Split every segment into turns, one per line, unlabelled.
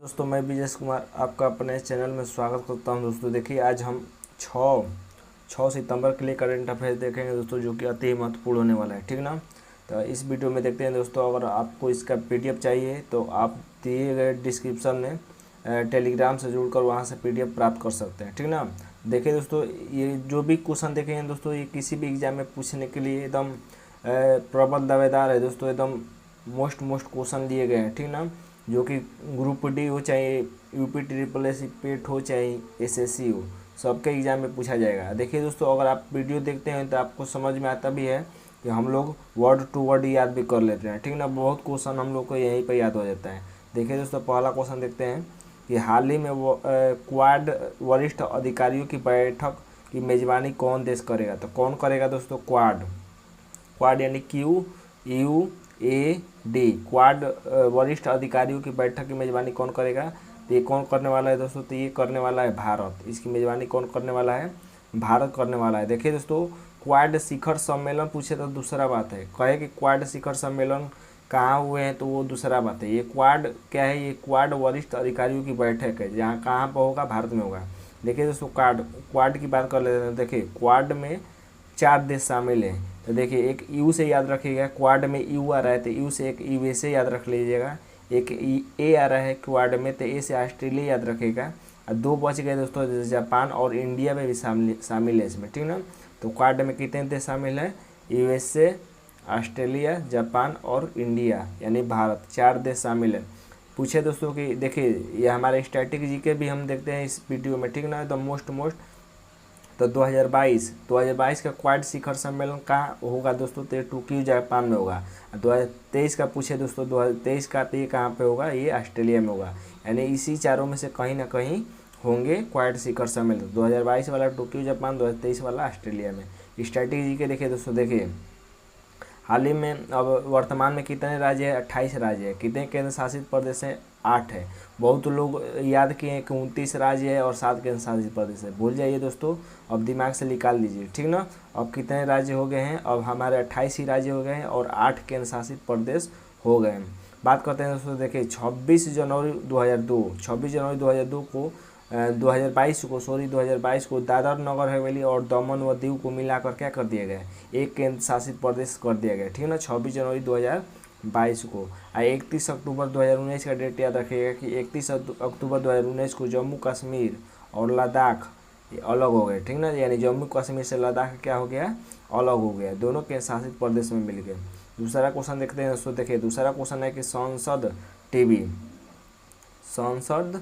दोस्तों मैं विजेश कुमार आपका अपने चैनल में स्वागत करता हूं। दोस्तों देखिए आज हम 6 सितंबर के लिए करंट अफेयर्स देखेंगे दोस्तों, जो कि अति महत्वपूर्ण होने वाला है। ठीक ना, तो इस वीडियो में देखते हैं दोस्तों। अगर आपको इसका पीडीएफ चाहिए तो आप दिए गए डिस्क्रिप्शन में टेलीग्राम से जुड़कर वहां से पीडीएफ प्राप्त कर सकते हैं। ठीक ना, देखिए दोस्तों, ये जो भी क्वेश्चन देखेंगे दोस्तों, ये किसी भी एग्जाम में पूछने के लिए एकदम प्रबल दावेदार है दोस्तों। एकदम मोस्ट क्वेश्चन दिए गए हैं। ठीक ना, जो कि ग्रुप डी हो चाहे यूपी ट्रिपल एस पेट हो चाहे एसएससी हो, सबके एग्जाम में पूछा जाएगा। देखिए दोस्तों, अगर आप वीडियो देखते हैं तो आपको समझ में आता भी है कि हम लोग वर्ड टू वर्ड याद भी कर लेते हैं। ठीक ना, बहुत क्वेश्चन हम लोग को यहीं पर याद हो जाता है। देखिए दोस्तों, पहला क्वेश्चन देखते हैं कि हाल ही में क्वाड वरिष्ठ अधिकारियों की बैठक की मेजबानी कौन देश करेगा। तो कौन करेगा दोस्तों? क्वाड यानी QUAD, क्वाड वरिष्ठ अधिकारियों की बैठक की मेजबानी कौन करेगा? तो ये कौन करने वाला है दोस्तों? तो ये करने वाला है भारत। इसकी मेजबानी कौन करने वाला है? भारत करने वाला है। देखिए दोस्तों, क्वाड शिखर सम्मेलन पूछे तो दूसरा बात है, कहे कि क्वाड शिखर सम्मेलन कहाँ हुए हैं तो वो दूसरा बात है। ये क्वाड क्या है? ये क्वाड वरिष्ठ अधिकारियों की बैठक है, जहाँ कहाँ पर होगा? भारत में होगा। देखिए दोस्तों, क्वाड की बात कर लेते हैं। देखिए क्वाड में 4 देश शामिल हैं। तो देखिए एक यू से याद रखिएगा, क्वाड में यू आ रहा है तो यू से एक यूएसए याद रख लीजिएगा। एक ए आ रहा है क्वाड में तो ए से ऑस्ट्रेलिया याद रखेगा। और 2 बच गए दोस्तों, जापान और इंडिया में भी शामिल है इसमें। ठीक ना, तो क्वाड में कितने देश शामिल है? यूएसए, ऑस्ट्रेलिया, जापान और इंडिया यानी भारत, 4 देश शामिल है। पूछे दोस्तों कि देखिए ये हमारे स्टैटिक जीके भी हम देखते हैं इस वीडियो में। ठीक ना, द मोस्ट तो 2022 का क्वाड शिखर सम्मेलन कहाँ होगा दोस्तों? तो टोक्यो जापान में होगा। 2023 का पूछे दोस्तों, 2023 का तो ये कहाँ पे होगा? ये ऑस्ट्रेलिया में होगा। यानी इसी चारों में से कहीं ना कहीं होंगे क्वाड शिखर सम्मेलन। 2022 वाला टोक्यो जापान, 2023 वाला ऑस्ट्रेलिया में। स्ट्रैटेजी के देखिए दोस्तों, देखिए हाल ही में अब वर्तमान में कितने राज्य है? 28 राज्य है। कितने केंद्र शासित प्रदेश हैं? 8 है। बहुत लोग याद किए हैं कि 29 राज्य है और 7 केंद्र शासित प्रदेश है। भूल जाइए दोस्तों, अब दिमाग से निकाल दीजिए। ठीक ना, अब कितने राज्य हो गए हैं? अब हमारे 28 ही राज्य हो गए हैं और 8 केंद्र शासित प्रदेश हो गए हैं। बात करते हैं दोस्तों, देखिए 26 जनवरी 2002 को 2022 को दादर नगर हवेली और दमन व दीव को मिलाकर क्या कर दिया गया? एक केंद्र शासित प्रदेश कर दिया गया। ठीक है ना, 26 जनवरी 2022 को। 31 अक्टूबर 2019 का डेट याद रखिएगा कि 31 अक्टूबर 2019 को जम्मू कश्मीर और लद्दाख अलग हो गए। ठीक ना, यानी जम्मू कश्मीर से लद्दाख क्या हो गया? अलग हो गया, दोनों केंद्र शासित प्रदेश में मिल गए। दूसरा क्वेश्चन देखते हैं दोस्तों। देखिए दूसरा क्वेश्चन है कि संसद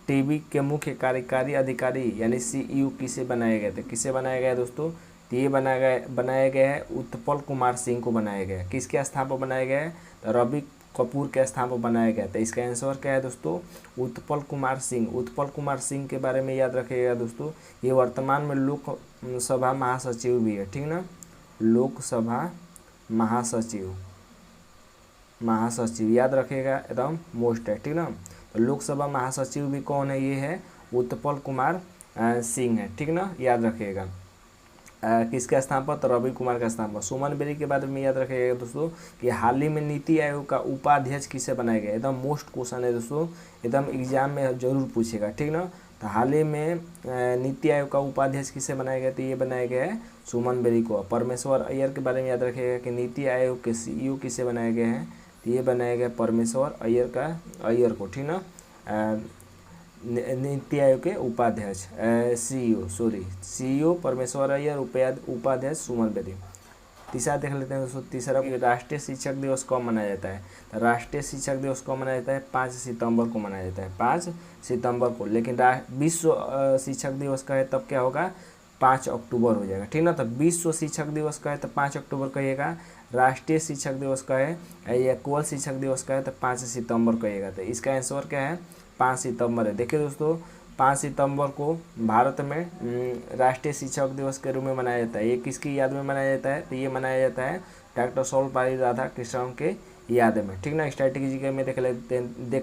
टीवी के मुख्य कार्यकारी अधिकारी यानी सीईओ किसे बनाया गया था? किसे बनाया गया दोस्तों? तो ये बनाया गया है उत्पल कुमार सिंह को बनाया गया है। किसके स्थान पर बनाया गया है? तो रवि कपूर के स्थान पर बनाया गया था। इसका आंसर क्या है दोस्तों? उत्पल कुमार सिंह। उत्पल कुमार सिंह के बारे में याद रखिएगा दोस्तों, ये वर्तमान में लोकसभा महासचिव भी है। ठीक ना, लोकसभा महासचिव याद रखिएगा, एकदम मोस्ट है। ठीक ना, तो लोकसभा महासचिव भी कौन है? ये है उत्पल कुमार सिंह है। ठीक ना, याद रखिएगा। किसके स्थान पर? तो रवि कुमार के स्थान पर। सुमन बेरी के बारे में याद रखिएगा दोस्तों कि हाल ही में नीति आयोग का उपाध्यक्ष किसे बनाया गया? एकदम मोस्ट क्वेश्चन है दोस्तों, एकदम एग्जाम में जरूर पूछेगा। ठीक ना, तो हाल ही में नीति आयोग का उपाध्यक्ष किसे बनाया गया? तो ये बनाया गया है सुमन बेरी को। परमेश्वर अय्यर के बारे में याद रखिएगा कि नीति आयोग के सीईओ किसे बनाया गया है? तो ये बनाया गया परमेश्वर अय्यर को। ठीक ना, नीति आयोग के उपाध्यक्ष सीईओ परमेश्वर अय्यर, उपाध्यक्ष सुमन बेरी। तीसरा देख लेते हैं दोस्तों। तीसरा, राष्ट्रीय शिक्षक दिवस कब मनाया जाता है? तो राष्ट्रीय शिक्षक दिवस कब मनाया जाता है? 5 सितंबर को मनाया जाता है, 5 सितंबर को। लेकिन विश्व शिक्षक दिवस का है तब क्या होगा? 5 अक्टूबर हो जाएगा। ठीक ना, तो विश्व शिक्षक दिवस का है तो 5 अक्टूबर कहिएगा। राष्ट्रीय शिक्षक दिवस का है या केवल शिक्षक दिवस का है तो 5 सितंबर कहिएगा। तो इसका आंसर क्या है? 5 सितंबर है। देखिए दोस्तों, 5 सितंबर को भारत में राष्ट्रीय शिक्षक दिवस के रूप में मनाया जाता है। ये किसकी याद में मनाया जाता है? तो ये मनाया जाता है डॉक्टर सर्वपल्ली राधाकृष्णन के याद में। ठीक ना, स्ट्रैटेजी में देख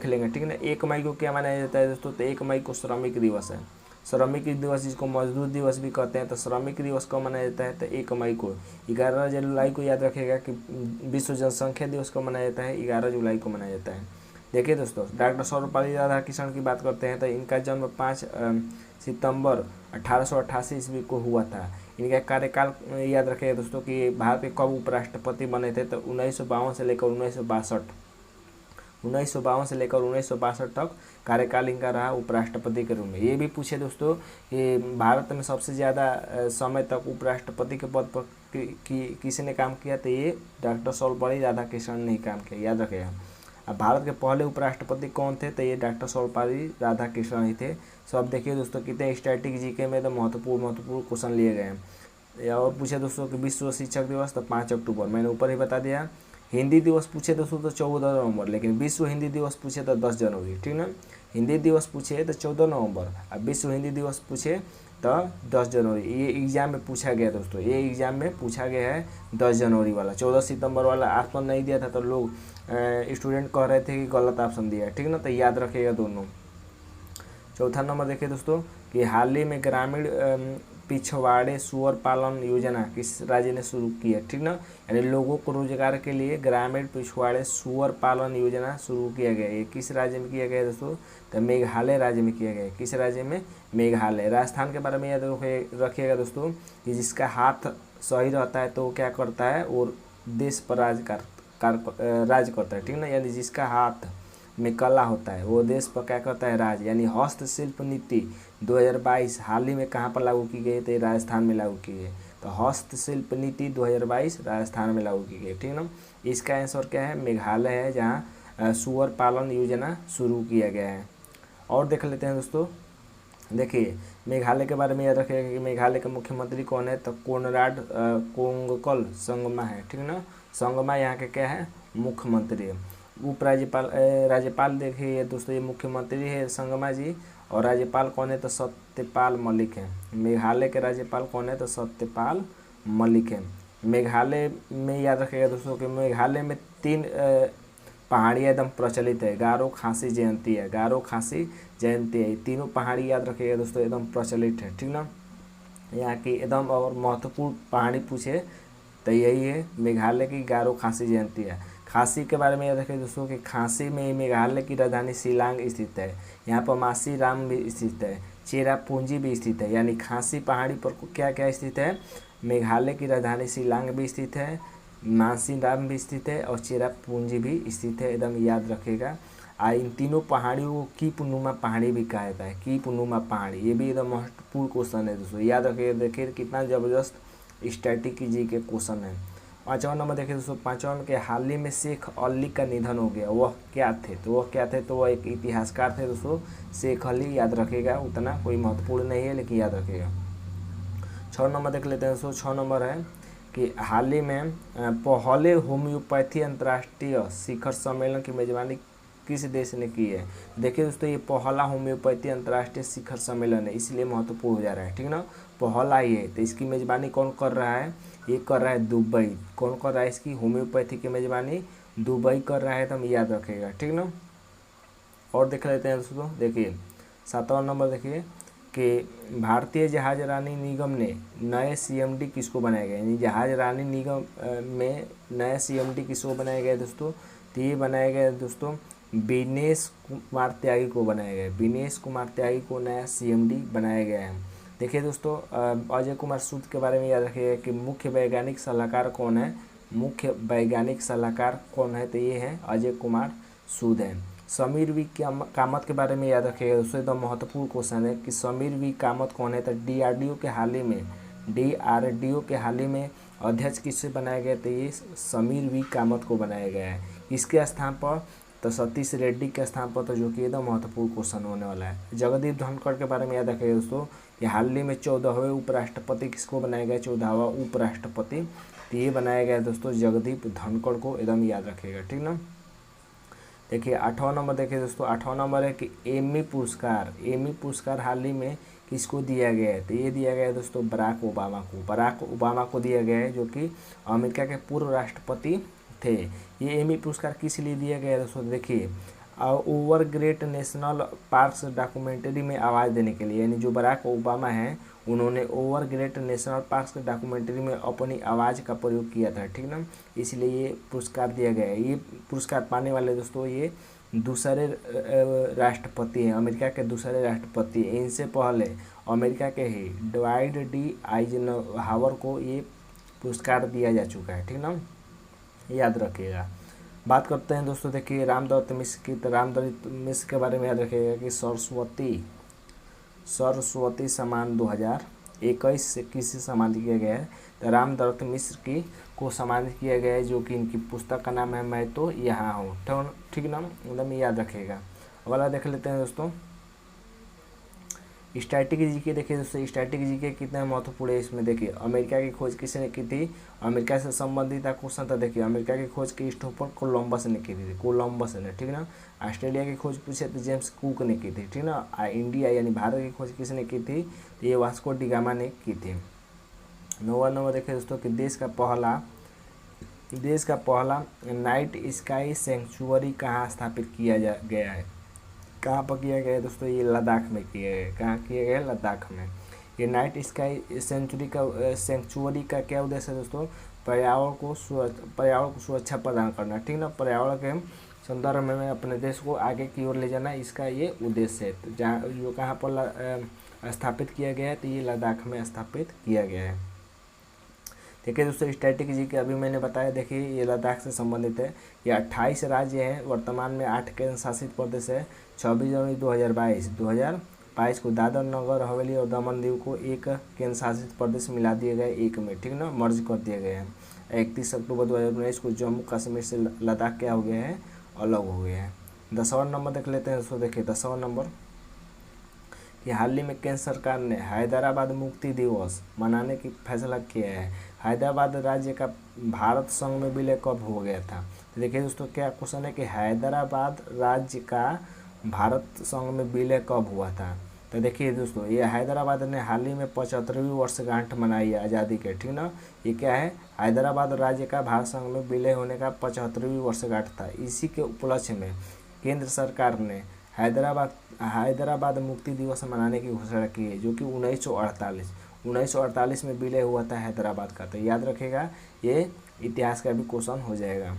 लेंगे। ठीक ना, 1 मई को क्या मनाया जाता है दोस्तों? तो 1 मई को श्रमिक दिवस है। श्रमिक दिवस जिसको मजदूर दिवस भी कहते हैं। तो श्रमिक दिवस कब मनाया जाता है? तो 1 मई को। 11 जुलाई को याद रखिएगा कि विश्व जनसंख्या दिवस कब मनाया जाता है? 11 जुलाई को मनाया जाता है। देखिए दोस्तों, डॉक्टर सर्वपल्ली राधाकृष्णन की बात करते हैं तो इनका जन्म 5 सितंबर 1888 ईस्वी को हुआ था। इनका कार्यकाल याद रखिएगा दोस्तों कि भारत के कब उपराष्ट्रपति बने थे, तो 1952 से लेकर 1952 से लेकर 1962 तक कार्यकाल इनका रहा उपराष्ट्रपति के रूप में। ये भी पूछे दोस्तों कि भारत में सबसे ज़्यादा समय तक उपराष्ट्रपति के पद पर किसी ने काम किया, तो ये डॉक्टर सर्वपल्ली राधाकृष्णन ने ही काम किया, याद रखिएगा। अब भारत के पहले उपराष्ट्रपति कौन थे, तो ये डॉक्टर सर्वपल्ली राधाकृष्णन ही थे। सो अब देखिए दोस्तों कितने स्टैटिक जीके में तो महत्वपूर्ण क्वेश्चन लिए गए हैं। और पूछे दोस्तों कि विश्व शिक्षक दिवस तो 5 अक्टूबर, मैंने ऊपर ही बता दिया। हिंदी दिवस पूछे दोस्तों तो 14 नवंबर, लेकिन विश्व हिंदी दिवस पूछे तो 10 जनवरी, ठीक ना। हिंदी दिवस पूछे तो 14 नवंबर, अब विश्व हिंदी दिवस पूछे तो 10 जनवरी। ये एग्जाम में पूछा गया दोस्तों, ये एग्जाम में पूछा गया है 10 जनवरी वाला। 14 सितंबर वाला ऑप्शन नहीं दिया था तो लोग स्टूडेंट कह रहे थे कि गलत ऑप्शन दिया है, ठीक ना, तो याद रखिएगा दोनों। चौथा नंबर देखिए दोस्तों कि हाल ही में ग्रामीण पिछवाड़े सूअर पालन योजना किस राज्य ने शुरू की है, ठीक ना। यानी लोगों को रोजगार के लिए ग्रामीण पिछवाड़े सूअर पालन योजना शुरू किया गया है। ये किस राज्य में किया गया है दोस्तों, तो मेघालय राज्य में किया गया है। किस राज्य में, मेघालय। राजस्थान के बारे में याद रखिएगा दोस्तों कि जिसका हाथ सही रहता है तो वो क्या करता है, और देश पर राज करता है, ठीक ना। यानी जिसका हाथ में कला होता है वो देश पर क्या करता है, राज। यानी हस्तशिल्प नीति 2022 हाल ही में कहाँ पर लागू की गई, तो राजस्थान में लागू की गई। तो हस्तशिल्प नीति 2022 राजस्थान में लागू की गई, ठीक ना। इसका आंसर क्या है, मेघालय है, जहाँ सूअर पालन योजना शुरू किया गया है। और देख लेते हैं दोस्तों, देखिए मेघालय के बारे में याद रखिएगा कि मेघालय के मुख्यमंत्री कौन है, तो कोनराड कोंगकल संगमा है, ठीक ना। संगमा यहाँ के क्या है, मुख्यमंत्री है। राज्यपाल देखिए दोस्तों, ये मुख्यमंत्री है संगमा जी, और राज्यपाल कौन है, तो सत्यपाल मलिक है। मेघालय के राज्यपाल कौन है, तो सत्यपाल मलिक है। मेघालय में याद रखिएगा दोस्तों कि मेघालय में 3 पहाड़ियाँ एकदम प्रचलित है, गारो, खासी, जयंती है। गारो, खासी, जयंती है, तीनों पहाड़ी याद रखिएगा दोस्तों, एकदम प्रचलित है, ठीक ना। यहाँ की एकदम और महत्वपूर्ण पहाड़ी पूछे तो यही है मेघालय की गारो, खासी, जयंती है। खासी के बारे में याद रखें दोस्तों कि खासी में मेघालय की राजधानी शिलांग स्थित है। यहाँ पर मासीराम भी स्थित है, चेरापूंजी भी स्थित है। यानी खासी पहाड़ी पर क्या क्या स्थित है, मेघालय की राजधानी शिलांग भी स्थित है, मासीराम भी स्थित है, और चेरापूंजी भी स्थित है, एकदम याद रखेगा। इन तीनों पहाड़ियों को कीपनुमा पहाड़ी भी कहा जाता है, कीपनुमा पहाड़ी। ये भी एकदम महत्वपूर्ण क्वेश्चन है दोस्तों, याद रखिए। देखिए कितना ज़बरदस्त स्टैटिक जी के क्वेश्चन है। 5वां नंबर देखिए दोस्तों, 5वां में के हाल ही में शेख अली का निधन हो गया, वह क्या थे, तो वह एक इतिहासकार थे दोस्तों, शेख अली, याद रखिएगा। उतना कोई महत्वपूर्ण नहीं है लेकिन याद रखिएगा। 6 नंबर देख लेते हैं दोस्तों। 6 नंबर है कि हाल ही में पहले होम्योपैथी अंतर्राष्ट्रीय शिखर सम्मेलन की मेजबानी किस देश ने की है। देखिए दोस्तों, ये पहला होम्योपैथी अंतर्राष्ट्रीय शिखर सम्मेलन है, इसलिए महत्वपूर्ण हो जा रहा है, ठीक ना। पहला ही है, तो इसकी मेजबानी कौन कर रहा है, ये कर रहा है दुबई। कौन कर रहा है इसकी होम्योपैथी की मेजबानी, दुबई कर रहा है, तो हम याद रखेगा, ठीक ना। और देख लेते हैं दोस्तों, देखिए 7वां नंबर देखिए कि भारतीय जहाज रानी निगम ने नए सीएमडी किसको बनाया गया। यानी जहाज रानी निगम में नया सीएमडी किसको बनाया गया दोस्तों, तो ये बनाया गया दोस्तों विनेश कुमार त्यागी को बनाया गया। विनेश कुमार त्यागी को नया सीएमडी बनाया गया है। देखिए दोस्तों, अजय कुमार सूद के बारे में याद रखिएगा कि मुख्य वैज्ञानिक सलाहकार कौन है, मुख्य वैज्ञानिक सलाहकार कौन है, तो ये है अजय कुमार सूद है। समीर वी कामत के बारे में याद रखिएगा दोस्तों, एकदम महत्वपूर्ण क्वेश्चन है कि समीर वी कामत कौन है, तो डीआरडीओ के हाल ही में अध्यक्ष किससे बनाया गया, तो ये समीर वी कामत को बनाया गया है। इसके स्थान पर तो सतीश रेड्डी के स्थान पर, तो जो कि एकदम महत्वपूर्ण क्वेश्चन होने वाला है। जगदीप धनखड़ के बारे में याद रखिएगा दोस्तों कि हाल ही में 14वें उपराष्ट्रपति किसको बनाया गया, 14वां उपराष्ट्रपति, तो ये बनाया गया दोस्तों जगदीप धनखड़ को, एकदम याद रखिएगा, ठीक ना। देखिए 8वां नंबर देखिए दोस्तों, 8वां नंबर है कि एमी पुरस्कार हाल ही में किसको दिया गया है, तो ये दिया गया है दोस्तों बराक ओबामा को दिया गया है, जो कि अमेरिका के पूर्व राष्ट्रपति थे। ये एमी पुरस्कार किस लिए दिया गया है दोस्तों, देखिए over great national parks documentary में आवाज़ देने के लिए। यानी जो बराक ओबामा हैं उन्होंने over great national parks documentary में अपनी आवाज़ का प्रयोग किया था, ठीक ना, इसलिए ये पुरस्कार दिया गया है। ये पुरस्कार पाने वाले दोस्तों ये दूसरे राष्ट्रपति हैं, अमेरिका के दूसरे राष्ट्रपति। इनसे पहले अमेरिका के ही ड्वाइट डी आइजनहावर को ये पुरस्कार दिया जा चुका है, ठीक ना, याद रखिएगा। बात करते हैं दोस्तों, देखिए रामदत्त मिश्र की। तो रामदत्त मिश्र के बारे में याद रखिएगा कि सरस्वती सम्मान 2021 से किसे सम्मानित किया गया है। तो रामदत्त मिश्र की को सम्मानित किया गया है, जो कि इनकी पुस्तक का नाम है मैं तो यहाँ हूँ, ठीक ना, एकदम याद रखिएगा। अगला देख लेते हैं दोस्तों, स्टैटिक जीके। देखिए दोस्तों स्टैटिक जीके कितना महत्वपूर्ण है इसमें। देखिए अमेरिका की खोज किसने की थी, अमेरिका से संबंधित क्वेश्चन था। देखिए अमेरिका की खोज क्रिस्टोफर कोलंबस ने की थी, कोलंबस ने, ठीक ना। ऑस्ट्रेलिया की खोज पूछे तो जेम्स कुक ने की थी, ठीक ना। इंडिया यानी भारत की खोज किसने की थी, तो ये वास्को डी गामा ने की थी। 9वां नंबर देखिए दोस्तों कि देश का पहला नाइट स्काई सेंचुरी कहाँ स्थापित किया गया है। कहाँ पर किया गया है दोस्तों, ये लद्दाख में किया गया है। कहाँ किया गया है, लद्दाख में। ये नाइट स्काई सेंचुरी का क्या उद्देश्य है दोस्तों, पर्यावरण को सुरक्षा प्रदान करना, ठीक ना। पर्यावरण के संदर्भ में अपने देश को आगे की ओर ले जाना, इसका ये उद्देश्य है। तो जहाँ जो कहाँ पर स्थापित किया गया है, तो ये लद्दाख में स्थापित किया गया है। देखिए दोस्तों स्टैटिक जी के अभी मैंने बताया, देखिए ये लद्दाख से संबंधित है। ये 28 राज्य हैं, वर्तमान में 8 केंद्र शासित प्रदेश है। 26 जनवरी 2022 को दादर नगर हवेली और दमन दीव को एक केंद्र शासित प्रदेश मिला दिए गए एक में, ठीक ना, मर्ज कर दिए गए हैं। 31 अक्टूबर 2019 को जम्मू कश्मीर से लद्दाख क्या हो गया है, अलग हो गया है। 10वां नंबर देख लेते हैं दोस्तों। देखिए 10वां नंबर कि हाल ही में केंद्र सरकार ने हैदराबाद मुक्ति दिवस मनाने की फैसला किया है। हैदराबाद राज्य का भारत संघ में विलय कब हो गया था। तो देखिए दोस्तों क्या क्वेश्चन है कि हैदराबाद राज्य का भारत संघ में विलय कब हुआ था। तो देखिए दोस्तों ये हैदराबाद ने हाल ही में 75वीं वर्षगांठ मनाई है आज़ादी के, ठीक ना। ये क्या है, हैदराबाद राज्य का भारत संघ में विलय होने का 75वीं वर्षगांठ था। इसी के उपलक्ष्य में केंद्र सरकार ने हैदराबाद मुक्ति दिवस मनाने की घोषणा की है, जो कि 1948 में विलय हुआ था हैदराबाद का। तो याद रखेगा, ये इतिहास का भी क्वेश्चन हो जाएगा।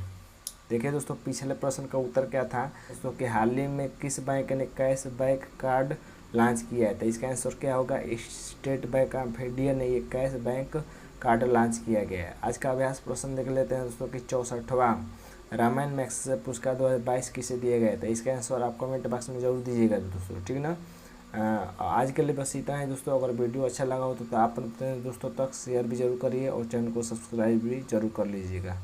देखिए दोस्तों पिछले प्रश्न का उत्तर क्या था दोस्तों कि हाल ही में किस बैंक ने कैश बैक कार्ड लॉन्च किया है। तो इसका आंसर क्या होगा, स्टेट बैंक ऑफ इंडिया ने ये कैश बैंक कार्ड लॉन्च किया गया है। आज का अभ्यास प्रश्न देख लेते हैं दोस्तों कि 64वां रामायण मैग्सेसे पुरस्कार 2022 किसे दिए गए थे। इसका आंसर आप कमेंट बॉक्स में जरूर दीजिएगा दोस्तों, ठीक ना। आज के लिए बस इतना है दोस्तों। अगर वीडियो अच्छा लगा हो तो आप अपने दोस्तों तक शेयर भी जरूर करिए और चैनल को सब्सक्राइब भी जरूर कर लीजिएगा।